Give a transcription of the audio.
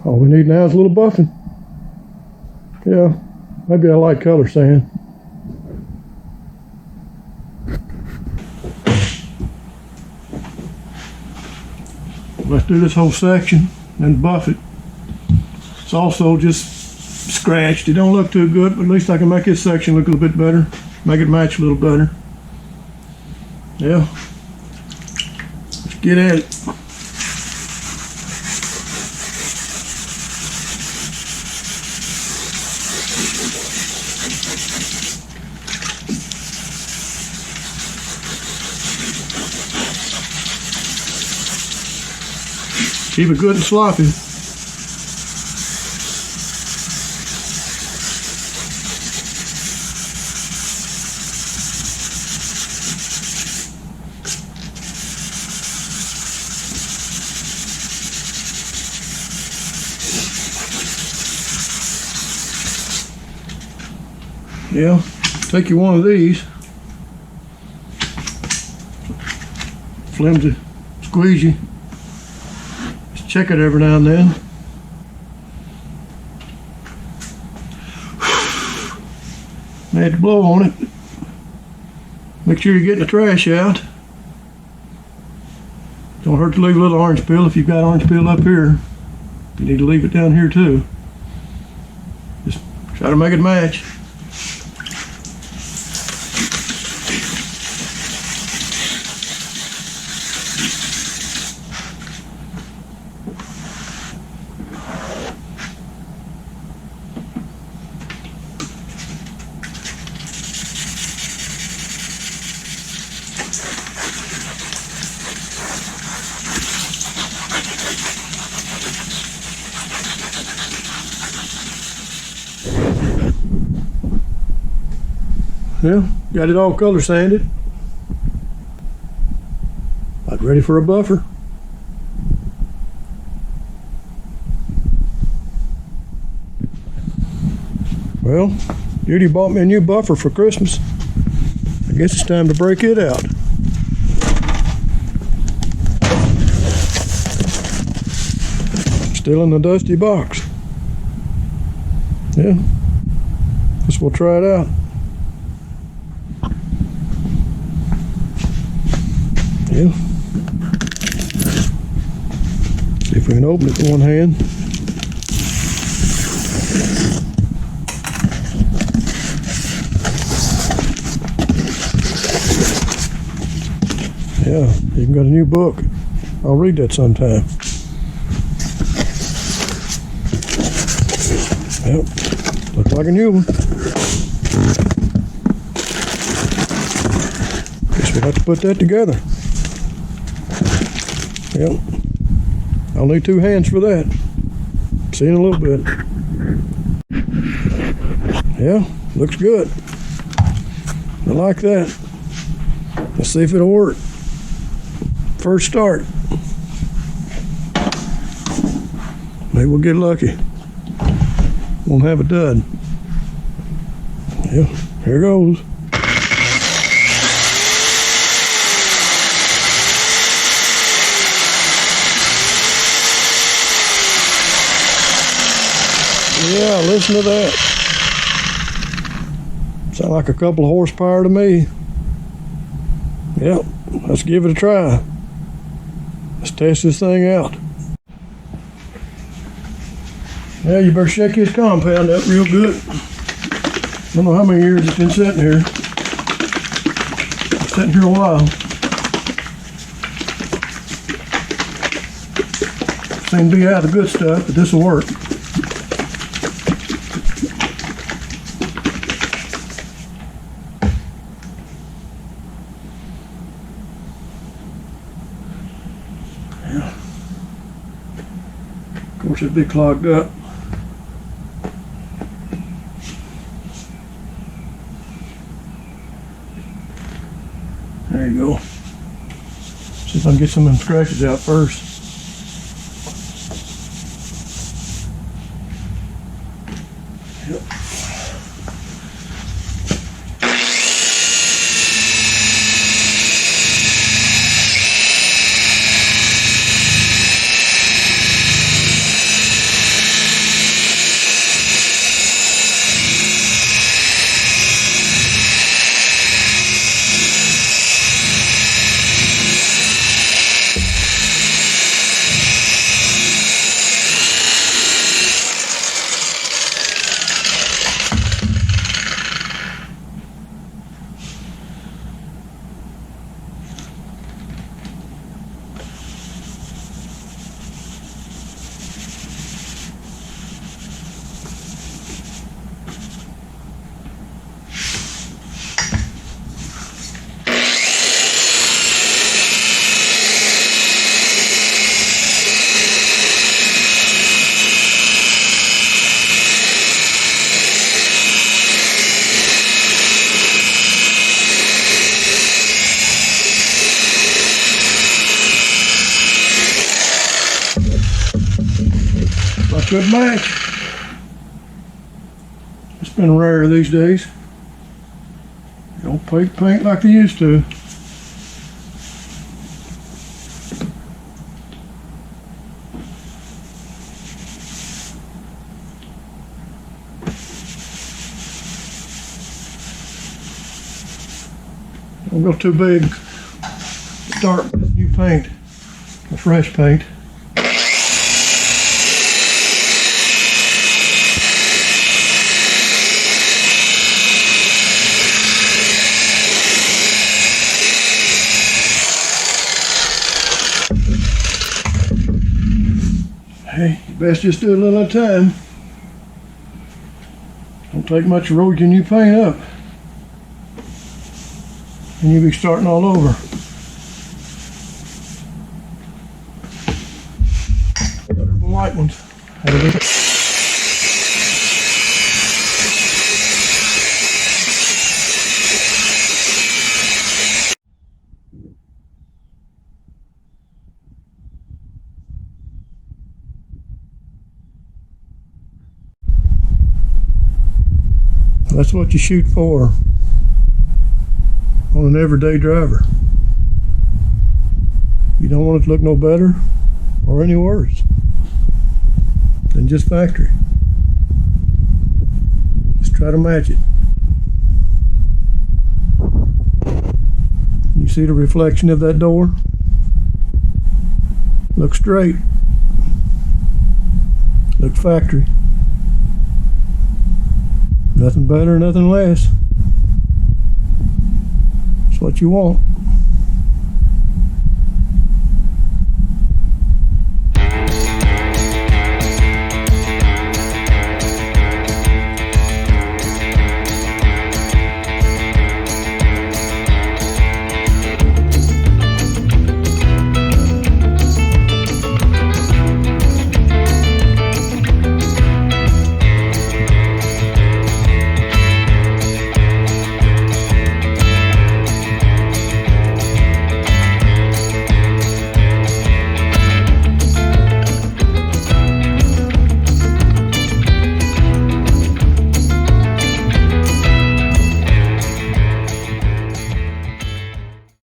All we need now is a little buffing. Yeah, maybe I like color sand. Let's do this whole section and buff it. It's also just scratched. It don't look too good, but at least I can make this section look a little bit better. Make it match a little better. Yeah. Let's get at it. Keep it good and sloppy. Yeah, take you one of these, flimsy squeegee. Just check it every now and then. Had to blow on it. Make sure you're getting the trash out. Don't hurt to leave a little orange peel if you've got orange peel up here. You need to leave it down here too. Just try to make it match. Yeah, got it all color sanded. About ready for a buffer. Well, Judy bought me a new buffer for Christmas. I guess it's time to break it out. Still in the dusty box. Yeah, guess we'll try it out. Yeah. See if we can open it with one hand. Yeah, even got a new book. I'll read that sometime. Yep, looks like a new one. Guess we'll have to put that together. Yep, I'll need two hands for that. See in a little bit. Yeah, looks good. I like that. Let's see if it'll work. First start. Maybe we'll get lucky. Won't have a dud. Yeah, here goes. Yeah, listen to that. Sound like a couple of horsepower to me. Yep, let's give it a try. Let's test this thing out. Yeah, you better shake his compound up real good. I don't know how many years it's been sitting here. It's sitting here a while. Seems to be out of the good stuff, but this will work. Of course, it'd be clogged up. There you go. See if I can get some of them scratches out first. Yep. Good match. It's been rare these days. They don't paint like they used to. Don't go too big. Start with new paint, a fresh paint. Hey, you best just do a little at a time. Don't take much to roll your new paint up. And you'll be starting all over. Durable light ones. That's what you shoot for on an everyday driver. You don't want it to look no better or any worse than just factory. Just try to match it. You see the reflection of that door? Looks straight. Looks factory. Nothing better, nothing less. That's what you want.